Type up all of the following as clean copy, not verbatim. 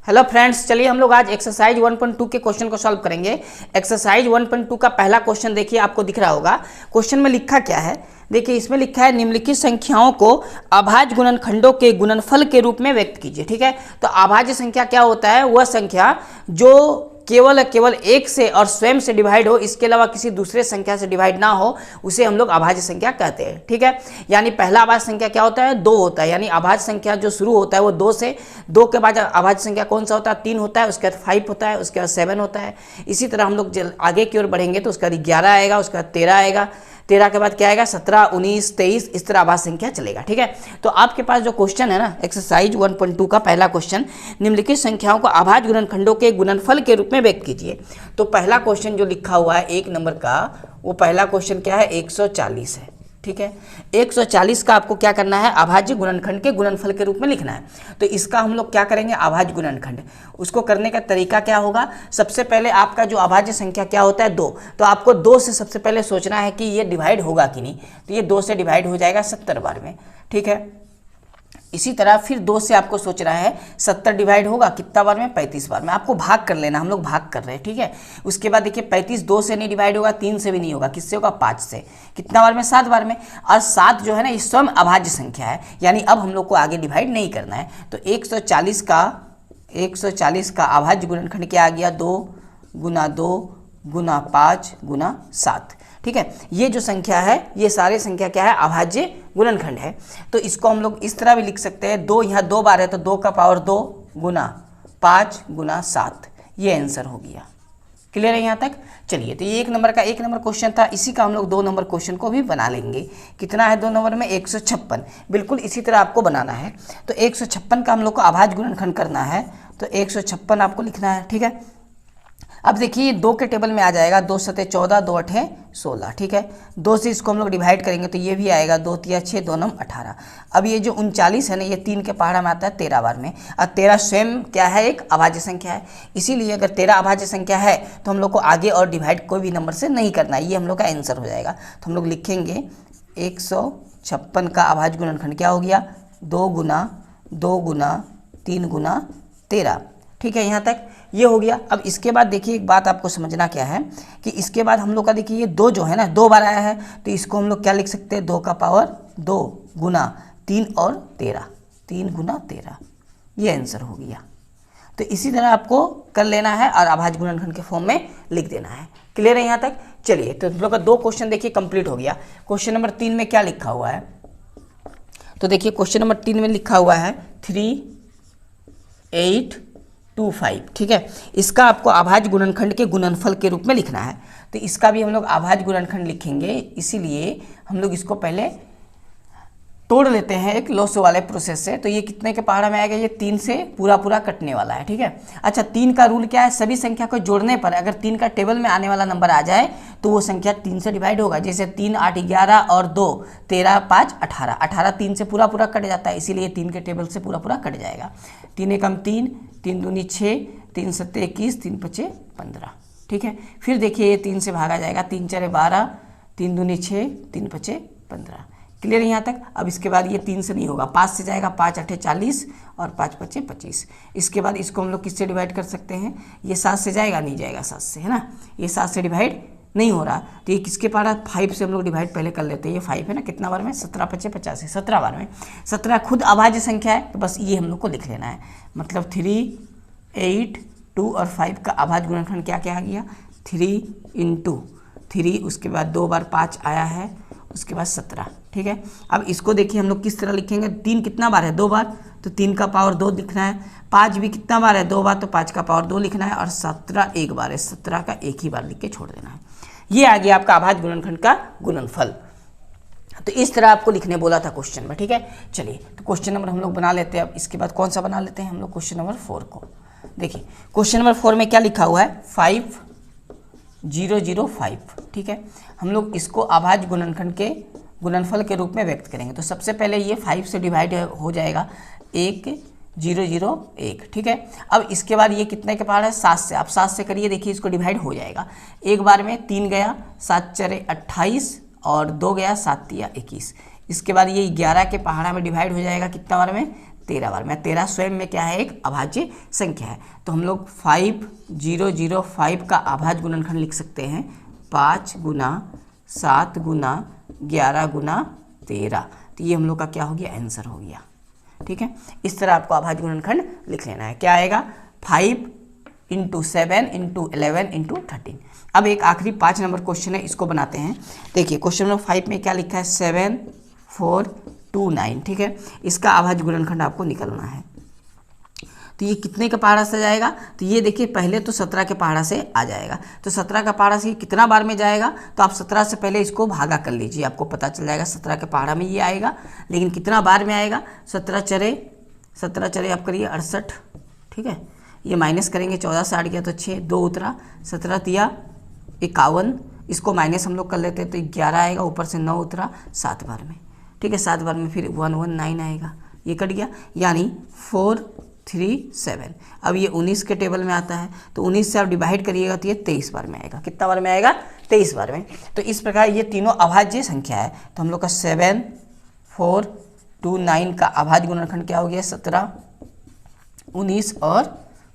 Hello friends, चलिए हम लोग आज एक्सरसाइज 1.2 के क्वेश्चन को सॉल्व करेंगे। एक्सरसाइज 1.2 का पहला क्वेश्चन देखिए, आपको दिख रहा होगा। क्वेश्चन में लिखा क्या है, देखिए इसमें लिखा है निम्नलिखित संख्याओं को अभाज्य गुणनखंडों के गुणनफल के रूप में व्यक्त कीजिए। ठीक है, तो अभाज्य संख्या क्या होता है? वह संख्या जो केवल एक से और स्वयं से डिवाइड हो, इसके अलावा किसी दूसरे संख्या से डिवाइड ना हो, उसे हम लोग अभाज्य संख्या कहते हैं। ठीक है, यानी पहला अभाज्य संख्या क्या होता है? 2 होता है। यानी अभाज्य संख्या जो शुरू होता है वो 2 से, 2 के बाद अभाज्य संख्या कौन सा होता है? 3 होता है, उसके बाद 5 होता है, उसके बाद 7 होता है। इसी तरह हम लोग आगे की ओर बढ़ेंगे तो उसके बाद 11 आएगा, उसके बाद 13 आएगा, 13 के बाद क्या आएगा? 17, 19, 23, इस तरह अभाज्य संख्या चलेगा। ठीक है, तो आपके पास जो क्वेश्चन है ना, एक्सरसाइज 1.2 का पहला क्वेश्चन, निम्नलिखित संख्याओं को अभाज्य गुणनखंडों के गुणनफल के रूप में व्यक्त कीजिए। तो पहला क्वेश्चन जो लिखा हुआ है 1 नंबर का, वो पहला क्वेश्चन क्या है? 140 है। ठीक है, 140 का आपको क्या करना है? अभाज्य गुणनखंड के गुणनफल के रूप में लिखना है। तो इसका हम लोग क्या करेंगे? अभाज्य गुणनखंड। उसको करने का तरीका क्या होगा? सबसे पहले आपका जो अभाज्य संख्या क्या होता है? 2। तो आपको 2 से सबसे पहले सोचना है कि ये डिवाइड होगा कि नहीं। तो ये 2 से डिवाइड हो जाएगा 70 बार में। ठीक है, इसी तरह फिर 2 से आपको सोचना है 70 डिवाइड होगा कितना बार में? 35 बार में। आपको भाग कर लेना, हम लोग भाग कर रहे हैं। ठीक है, उसके बाद देखिए 35 2 से नहीं डिवाइड होगा, 3 से भी नहीं होगा, किससे होगा? 5 से। कितना बार में? 7 बार में। और 7 जो है ना, ये स्वयं अभाज्य संख्या है, यानी अब हम लोग को आगे डिवाइड नहीं करना है। तो 140 का अभाज्य गुणनखंड क्या आ गया? 2 गुना 2 गुना 5 गुना 7। ठीक है, ये जो संख्या है, ये सारे संख्या क्या है? अभाज्य गुणनखंड है। तो इसको हम लोग इस तरह भी लिख सकते हैं, 2 यहाँ 2 बार है तो 2 का पावर 2 गुना 5 गुना 7, ये आंसर हो गया। क्लियर है यहाँ तक? चलिए, तो ये 1 नंबर क्वेश्चन था। इसी का हम लोग 2 नंबर क्वेश्चन को भी बना लेंगे। कितना है 2 नंबर में? 156। बिल्कुल इसी तरह आपको बनाना है। तो 156 का हम लोग को अभाज्य गुणनखंड करना है, तो 156 आपको लिखना है। ठीक है, अब देखिए 2 के टेबल में आ जाएगा, 2 सते 14, 2 अठे 16। ठीक है, 2 से इसको हम लोग डिवाइड करेंगे तो ये भी आएगा, 2 तिया 6, 2 नम 18। अब ये जो 39 है ना, ये 3 के पहाड़ा में आता है 13 बार में। और 13 स्वयं क्या है? एक अभाज्य संख्या है। इसीलिए अगर 13 अभाज्य संख्या है तो हम लोग को आगे और डिवाइड कोई भी नंबर से नहीं करना है, ये हम लोग का आंसर हो जाएगा। तो हम लोग लिखेंगे 156 का अभाज्य गुणनखंड क्या हो गया? 2 गुना 2 गुना 3 गुना 13। ठीक है, यहाँ तक ये हो गया। अब इसके बाद देखिए एक बात आपको समझना क्या है कि इसके बाद हम लोग का देखिए ये 2 जो है ना, 2 बार आया है, तो इसको हम लोग क्या लिख सकते हैं? 2 का पावर 2 गुना 3 और 13, 3 गुना 13, ये आंसर हो गया। तो इसी तरह आपको कर लेना है और अभाज्य गुणनखंड के फॉर्म में लिख देना है। क्लियर है यहाँ तक? चलिए, तो हम लोग का 2 क्वेश्चन देखिए कंप्लीट हो गया। क्वेश्चन नंबर 3 में क्या लिखा हुआ है? तो देखिए क्वेश्चन नंबर 3 में लिखा हुआ है 3825। ठीक है, इसका आपको अभाज्य गुणनखंड के गुणनफल के रूप में लिखना है। तो इसका भी हम लोग अभाज्य गुणनखंड लिखेंगे, इसीलिए हम लोग इसको पहले तोड़ लेते हैं एक लॉस वाले प्रोसेस से। तो ये कितने के पहाड़ा में आएगा? ये 3 से पूरा कटने वाला है। ठीक है, अच्छा 3 का रूल क्या है? सभी संख्या को जोड़ने पर अगर 3 का टेबल में आने वाला नंबर आ जाए तो वो संख्या 3 से डिवाइड होगा। जैसे 3 8 11 और 2 13 5 18, 18 3 से पूरा कट जाता है, इसीलिए 3 के टेबल से पूरा कट जाएगा। 3 एकम 3, 3 दूनी 6, 3 सत्ते 21, 3 पचे 15। ठीक है, फिर देखिए ये 3 से भागा जाएगा, 3 4 12, 3 दूनी 6, 3 पचे 15। क्लियर है यहाँ तक? अब इसके बाद ये 3 से नहीं होगा, 5 से जाएगा, 5 8 40 और 5 पचे 25। इसके बाद इसको हम लोग किससे डिवाइड कर सकते हैं? ये 7 से जाएगा, नहीं जाएगा 7 से, है ना? ये 7 से डिवाइड नहीं हो रहा, तो ये किसके पहाड़ा? 5 से हम लोग डिवाइड पहले कर लेते हैं। ये 5 है ना, कितना बार में? 17 पचे 85, 17 बार में। 17 खुद अभाज्य संख्या है, तो बस ये हम लोग को लिख लेना है। मतलब 3 8 2 और 5 का अभाज्य गुणनखंड क्या क्या आ गया? 3 × 3, उसके बाद 2 बार 5 आया है, उसके बाद 17। ठीक है, अब इसको देखिए हम लोग किस तरह लिखेंगे? 3 कितना बार है? 2 बार, तो 3 का पावर 2 लिखना है। 5 भी कितना बार है? 2 बार, तो 5 का पावर 2 लिखना है। और 17 एक बार है, 17 का एक ही बार लिख के छोड़ देना है। ये आ गया आपका अभाज्य गुणनखंड का गुणनफल। तो इस तरह आपको लिखने बोला था क्वेश्चन में। ठीक है, चलिए तो क्वेश्चन नंबर हम लोग बना लेते हैं। अब इसके बाद कौन सा बना लेते हैं हम लोग? क्वेश्चन नंबर 4 को देखिए। क्वेश्चन नंबर 4 में क्या लिखा हुआ है? 5005। ठीक है, हम लोग इसको अभाज्य गुणनखंड के गुणनफल के रूप में व्यक्त करेंगे। तो सबसे पहले ये 5 से डिवाइड हो जाएगा, 1001। ठीक है, अब इसके बाद ये कितने के पहाड़ है? 7 से। आप 7 से करिए, देखिए इसको डिवाइड हो जाएगा। एक बार में 3 गया, 7 4 28 और 2 गया, 7 3 21। इसके बाद ये 11 के पहाड़ा में डिवाइड हो जाएगा, कितना बार में? 13 बार में। 13 स्वयं में क्या है, एक अभाज्य संख्या है। तो हम लोग 5005 का अभाज्य गुणनखंड लिख सकते हैं 5 गुना 7 गुना 11 गुना 13। तो ये हम लोग का क्या हो गया, आंसर हो गया। ठीक है, इस तरह आपको अभाज्य गुणनखंड लिख लेना है। क्या आएगा, 5 × 7 × 11 × 13। अब एक आखिरी 5 नंबर क्वेश्चन है, इसको बनाते हैं। देखिए क्वेश्चन नंबर 5 में क्या लिखा है, 7429। ठीक है, इसका अभाज्य गुणनखंड आपको निकालना है। तो ये कितने का पहाड़ा से जाएगा, तो ये देखिए पहले तो 17 के पहाड़ा से आ जाएगा। तो 17 का पहाड़ा से कितना बार में जाएगा, तो आप 17 से पहले इसको भागा कर लीजिए, आपको पता चल जाएगा 17 के पहाड़ा में ये आएगा। लेकिन कितना बार में आएगा, 17 चरे आप करिए 68। ठीक है, ये माइनस करेंगे, 14 से 8 गया तो 6, 2 उतरा, 17 तिया 51, इसको माइनस हम लोग कर लेते हैं तो 11 आएगा, ऊपर से 9 उतरा, 7 बार में। ठीक है, 7 बार में फिर 119 आएगा, ये कट गया, यानी 437। अब ये 19 के टेबल में आता है, तो 19 से आप डिवाइड करिएगा तो ये 23 बार में आएगा। कितना बार में आएगा, 23 बार में। तो इस प्रकार ये तीनों अभाज्य संख्या है। तो हम लोग का 7429 का अभाज्य गुणनखंड क्या हो गया, 17, 19 और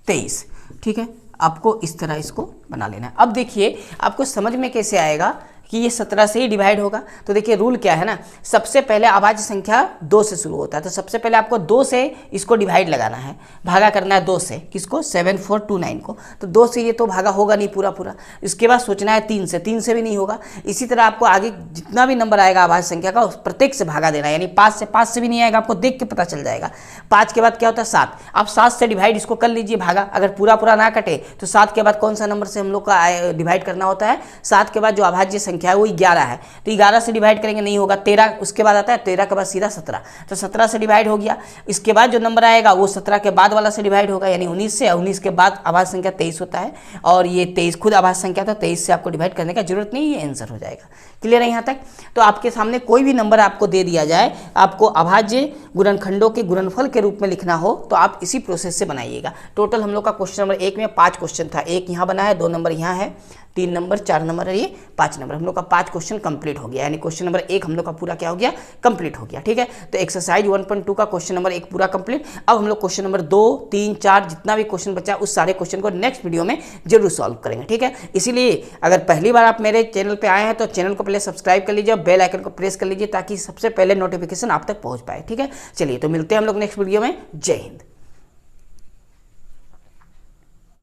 23। ठीक है, आपको इस तरह इसको बना लेना है। अब देखिए आपको समझ में कैसे आएगा कि ये 17 से ही डिवाइड होगा। तो देखिए रूल क्या है ना, सबसे पहले अभाज्य संख्या 2 से शुरू होता है। तो सबसे पहले आपको 2 से इसको डिवाइड लगाना है, भागा करना है 2 से, किसको, 7429 को। तो 2 से ये तो भागा होगा नहीं पूरा पूरा, इसके बाद सोचना है 3 से, 3 से भी नहीं होगा। इसी तरह आपको आगे जितना भी नंबर आएगा अभाज्य संख्या का, प्रत्येक से भागा देना है, यानी 5 से भी नहीं आएगा, आपको देख के पता चल जाएगा। 5 के बाद क्या होता है, 7। आप 7 से डिवाइड इसको कर लीजिए भागा, अगर पूरा ना कटे तो 7 के बाद कौन सा नंबर से हम लोग का डिवाइड करना होता है, 7 के बाद जो अभाज्य संख्या है वो 11 है। तो 11 से डिवाइड करेंगे, नहीं होगा, 13 उसके बाद आता है, 13 के बाद सीधा 17। तो 17 से डिवाइड हो गया। इसके बाद जो नंबर आएगा वो 17 के बाद वाला से डिवाइड होगा, यानी 19 से। 19 के बाद अभाज्य संख्या 23 होता है, और ये 23 खुद अभाज्य संख्या था, 23 से आपको डिवाइड करने का जरूरत नहीं, ये आंसर हो जाएगा। क्लियर है यहाँ तक। तो आपके सामने कोई भी नंबर आपको दे दिया जाए, आपको अभाज्य गुणनखंडों के गुणनफल के रूप में लिखना हो, तो आप इसी प्रोसेस से बनाइएगा। टोटल हम लोग का क्वेश्चन नंबर 1 में 5 क्वेश्चन था, 1 यहाँ बना है, 2 नंबर यहाँ है, 3 नंबर, 4 नंबर है, ये 5 नंबर। हम लोग का 5 क्वेश्चन कंप्लीट हो गया, यानी क्वेश्चन नंबर 1 हम लोग का पूरा क्या हो गया, कंप्लीट हो गया। ठीक है, तो एक्सरसाइज 1.2 का क्वेश्चन नंबर 1 पूरा कंप्लीट। अब हम लोग क्वेश्चन नंबर 2, 3, 4 जितना भी क्वेश्चन बचा उस सारे क्वेश्चन को नेक्स्ट वीडियो में जरूर सॉल्व करेंगे। ठीक है, इसीलिए अगर पहली बार आप मेरे चैनल पर आए हैं तो चैनल को पहले सब्सक्राइब कर लीजिए, बेल आइकन को प्रेस कर लीजिए, ताकि सबसे पहले नोटिफिकेशन आप तक पहुंच पाए। ठीक है, चलिए तो मिलते हैं हम लोग नेक्स्ट वीडियो में। जय हिंद।